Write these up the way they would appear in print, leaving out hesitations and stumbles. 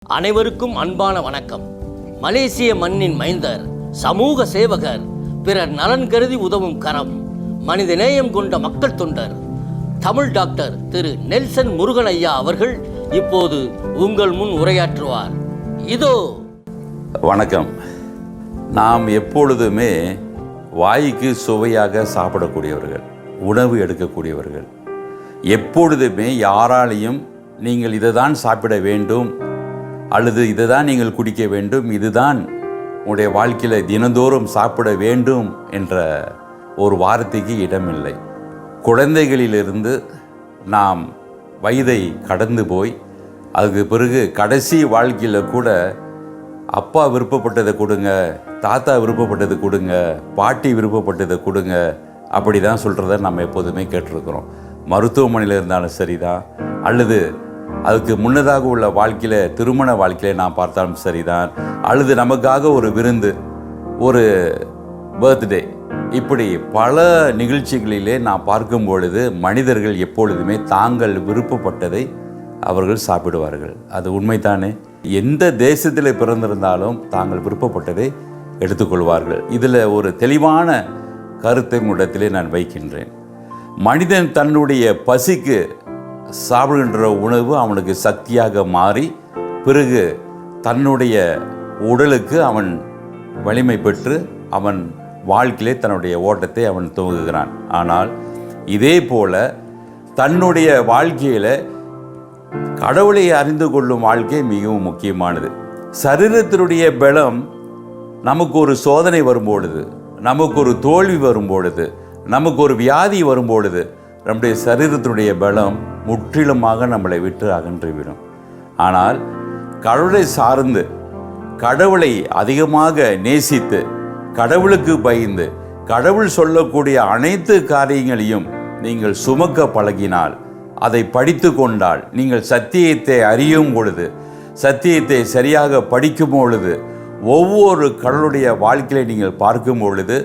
அனைவருக்கும் அன்பான வணக்கம். மலேசிய மண்ணின் மைந்தர், சமூக சேவகர், பிறர் நலன் கருதி உதவும் கரம், மனிதநேயம் கொண்ட மக்கள் தொண்டர், தமிழ் டாக்டர் திரு நெல்சன் முருகன் ஐயா அவர்கள் இப்போது உங்கள் முன் உரையாற்றுவார். இதோ. வணக்கம். நாம் எப்பொழுதுமே வாய்க்கு சுவையாக சாப்பிடக்கூடியவர்கள், உணவு எடுக்கக்கூடியவர்கள். எப்பொழுதுமே யாராலையும் நீங்கள் இதை தான் சாப்பிட வேண்டும் அல்லது இதை தான் நீங்கள் குடிக்க வேண்டும், இதுதான் உங்களுடைய வாழ்க்கையில் தினந்தோறும் சாப்பிட வேண்டும் என்ற ஒரு வார்த்தைக்கு இடமில்லை. குழந்தைகளிலிருந்து நாம் வயதை கடந்து போய் அதுக்கு பிறகு கடைசி வாழ்க்கையில் கூட அப்பா விருப்பப்பட்டதை கொடுங்க, தாத்தா விருப்பப்பட்டதை கொடுங்க, பாட்டி விருப்பப்பட்டதை கொடுங்க, அப்படி தான் சொல்கிறத நம்ம எப்போதுமே கேட்டிருக்கிறோம். மருத்துவமனையில் இருந்தாலும் சரிதான், அல்லது அதுக்கு முன்னதாக உள்ள வாழ்க்கையில், திருமண வாழ்க்கையில் நாம் பார்த்தாலும் சரிதான், அல்லது நமக்காக ஒரு விருந்து, ஒரு பர்த்டே, இப்படி பல நிகழ்ச்சிகளிலே நாம் பார்க்கும் பொழுது மனிதர்கள் எப்பொழுதுமே தாங்கள் விருப்பப்பட்டதை அவர்கள் சாப்பிடுவார்கள். அது உண்மைதானே? எந்த தேசத்தில் பிறந்திருந்தாலும் தாங்கள் விருப்பப்பட்டதை எடுத்துக்கொள்வார்கள். இதில் ஒரு தெளிவான கருத்தை உங்களிடத்திலே நான் வைக்கின்றேன். மனிதன் தன்னுடைய பசிக்கு சாப்பிடுகின்ற உணவு அவனுக்கு சக்தியாக மாறி பிறகு தன்னுடைய உடலுக்கு அவன் வலிமை பெற்று அவன் வாழ்க்கையிலே தன்னுடைய ஓட்டத்தை அவன் துவங்குகிறான். ஆனால் இதே போல தன்னுடைய வாழ்க்கையில் கடவுளை அறிந்து கொள்ளும் வாழ்க்கை மிகவும் முக்கியமானது. சரீரத்தினுடைய பலம் நமக்கு ஒரு சோதனை வரும்பொழுது, நமக்கு ஒரு தோல்வி வரும்பொழுது, நமக்கு ஒரு வியாதி வரும்பொழுது நம்முடைய சரீரத்தினுடைய பலம் முற்றிலுமாக நம்மளை விட்டு அகன்றுவிடும். ஆனால் கடவுளை சார்ந்து, கடவுளை அதிகமாக நேசித்து, கடவுளுக்கு பயந்து, கடவுள் சொல்லக்கூடிய அனைத்து காரியங்களையும் நீங்கள் சுமக்க பழகினால், அதை படித்து கொண்டால், நீங்கள் சத்தியத்தை அறியும் பொழுது, சத்தியத்தை சரியாக படிக்கும் பொழுது, ஒவ்வொரு கடவுளுடைய வாழ்க்கையை நீங்கள் பார்க்கும் பொழுது,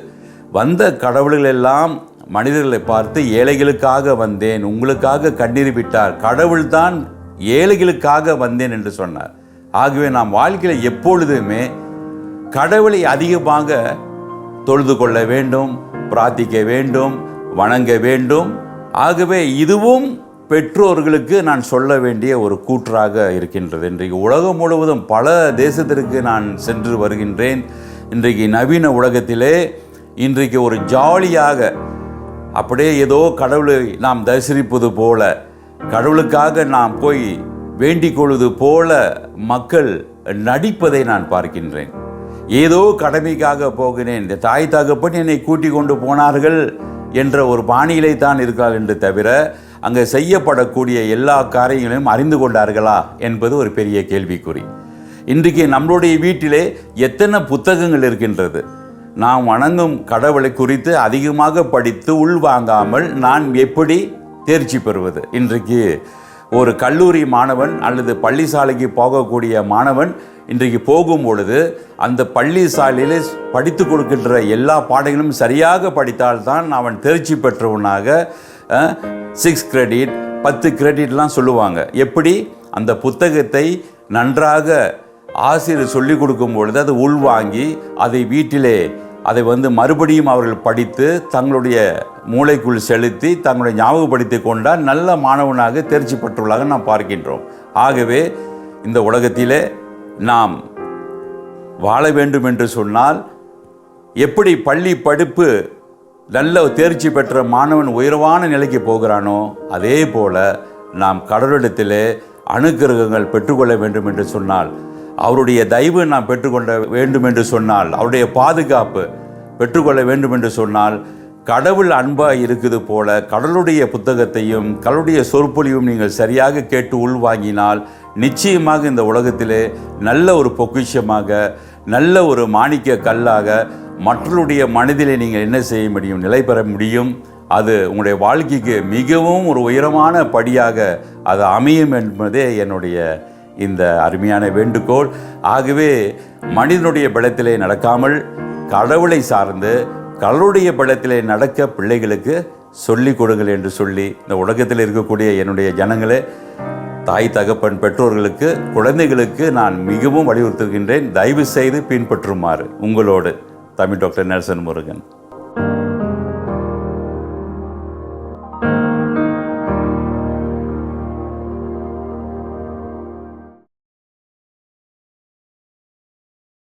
வந்த கடவுள்களெல்லாம் மனிதர்களை பார்த்து ஏழைகளுக்காக வந்தேன், உங்களுக்காக கண்ணீர் விட்டார், கடவுள்தான் ஏழைகளுக்காக வந்தேன் என்று சொன்னார். ஆகவே நாம் வாழ்க்கையில் எப்பொழுதுமே கடவுளை அதிகமாக தொழுது கொள்ள வேண்டும், பிரார்த்திக்க வேண்டும், வணங்க வேண்டும். ஆகவே இதுவும் பெற்றோர்களுக்கு நான் சொல்ல வேண்டிய ஒரு கூற்றாக இருக்கின்றது. இன்றைக்கு உலகம் முழுவதும் பல தேசத்திற்கு நான் சென்று வருகின்றேன். இன்றைக்கு நவீன உலகத்திலே இன்றைக்கு ஒரு ஜாலியாக அப்படியே ஏதோ கடவுளை நாம் தரிசிப்பது போல, கடவுளுக்காக நாம் போய் வேண்டிக் கொள்வது போல மக்கள் நடிப்பதை நான் பார்க்கின்றேன். ஏதோ கடமைக்காக போகிறேன், இந்த தாய் தகப்பன் என்னை கூட்டிக் கொண்டு போனார்கள் என்ற ஒரு பாணியிலே தான் இருக்கிறார்கள் என்று தவிர அங்கே செய்யப்படக்கூடிய எல்லா காரியங்களையும் அறிந்து கொண்டார்களா என்பது ஒரு பெரிய கேள்விக்குறி. இன்றைக்கு நம்மளுடைய வீட்டிலே எத்தனை புத்தகங்கள் இருக்கின்றது. நாம் வணங்கும் கடவுளை குறித்து அதிகமாக படித்து உள்வாங்காமல் நான் எப்படி தேர்ச்சி பெறுவது? இன்றைக்கு ஒரு கல்லூரி மாணவன் அல்லது பள்ளிசாலைக்கு போகக்கூடிய மாணவன் இன்றைக்கு போகும் பொழுது அந்த பள்ளிசாலையில் படித்து கொடுக்கின்ற எல்லா பாடங்களும் சரியாக படித்தால்தான் அவன் தேர்ச்சி பெற்றவனாக 6 கிரெடிட் 10 கிரெடிட்லாம் சொல்லுவாங்க. எப்படி? அந்த புத்தகத்தை நன்றாக ஆசிரியர் சொல்லிக் கொடுக்கும் பொழுது அதை உள்வாங்கி அதை வீட்டிலே அதை மறுபடியும் அவர்கள் படித்து தங்களுடைய மூளைக்குள் செலுத்தி தங்களுடைய ஞாபகப்படுத்தி கொண்டால் நல்ல மாணவனாக தேர்ச்சி பெற்றுள்ளாக நாம் பார்க்கின்றோம். ஆகவே இந்த உலகத்திலே நாம் வாழ வேண்டும் என்று சொன்னால் எப்படி பள்ளி படிப்பு நல்ல தேர்ச்சி பெற்ற மாணவன் உயர்வான நிலைக்கு போகிறானோ அதே போல நாம் கடவுளிடத்திலே அனுக்கிரகங்கள் பெற்றுக்கொள்ள வேண்டும் என்று சொன்னால், அவருடைய தயவு நாம் பெற்றுக்கொள்ள வேண்டும் என்று சொன்னால், அவருடைய பாதுகாப்பு பெற்றுக்கொள்ள வேண்டும் என்று சொன்னால், கடவுள் அன்பாக இருக்குது போல கடவுளுடைய புத்தகத்தையும் கடவுளுடைய சொற்பொழிவும் நீங்கள் சரியாக கேட்டு உள்வாங்கினால் நிச்சயமாக இந்த உலகத்திலே நல்ல ஒரு பொக்கிஷமாக, நல்ல ஒரு மாணிக்க கல்லாக மற்றவருடைய மனதிலே நீங்கள் என்ன செய்ய முடியும்? நிலை பெற முடியும். அது உங்களுடைய வாழ்க்கைக்கு மிகவும் ஒரு உயரமான படியாக அது அமையும் என்பதே என்னுடைய இந்த அருமையான வேண்டுகோள். ஆகவே மனிதனுடைய பலத்திலே நடக்காமல் கடவுளை சார்ந்து கடவுளுடைய பலத்திலே நடக்க பிள்ளைகளுக்கு சொல்லிக் கொடுங்கள் என்று சொல்லி இந்த உலகத்தில் இருக்கக்கூடிய என்னுடைய ஜனங்களே, தாய் தகப்பன் பெற்றோர்களுக்கு குழந்தைகளுக்கு நான் மிகவும் வலியுறுத்துகின்றேன். தயவு செய்து பின்பற்றுமாறு உங்களோடு தமிழ் டாக்டர் நெல்சன் முருகன்.